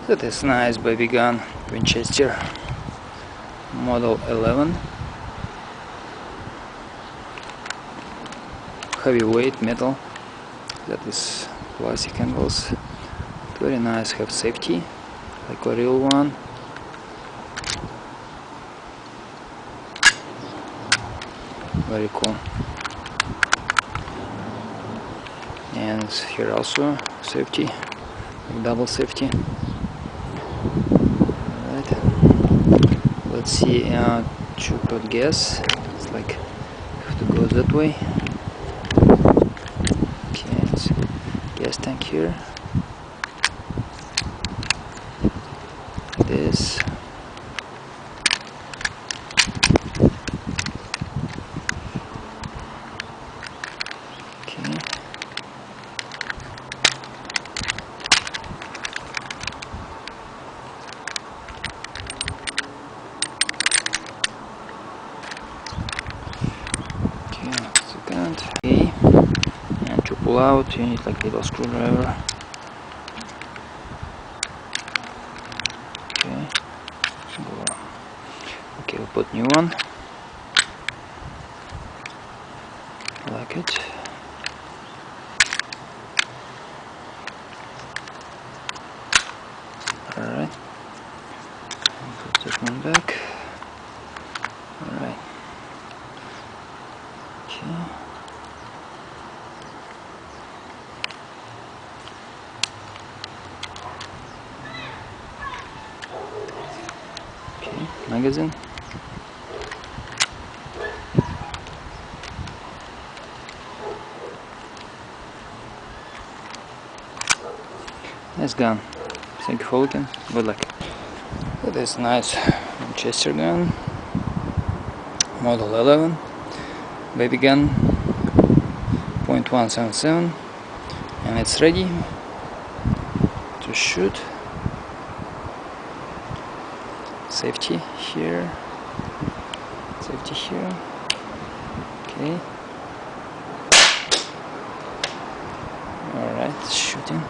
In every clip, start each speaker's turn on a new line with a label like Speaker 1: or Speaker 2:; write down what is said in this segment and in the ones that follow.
Speaker 1: That is nice baby gun, Winchester model 11. Heavyweight metal, that is plastic angles. Very nice, have safety like a real one. Very cool. And here also safety, like double safety. Alright, let's see, to put gas. It's like have to go that way. Okay, it's gas tank here. This. Okay. Second. Okay. And to pull out, you need like little screwdriver. Okay. Okay, we'll put new one. I like it. Alright. Put that one back. Alright. Okay. Okay, magazine. Nice gun. Thank you for looking. Good luck. That is nice Winchester gun, model 11, baby gun, .177, and it's ready to shoot. Safety here. Safety here. Okay. Alright, it's shooting.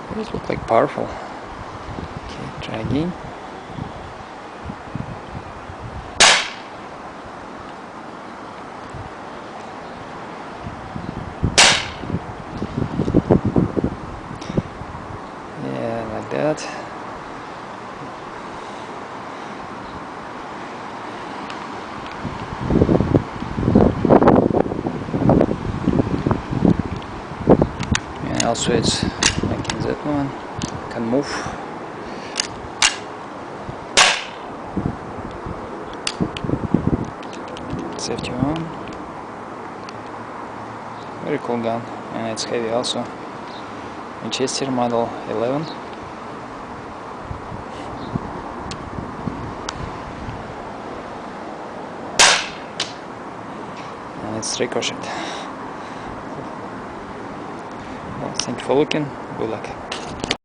Speaker 1: It looks like powerful. Okay, try again. Yeah, like that. And also it's like in that one, can move. Safety on. Very cool gun, and it's heavy also. Winchester model 11. And it's ricocheted. Well, thank you for looking. Good luck.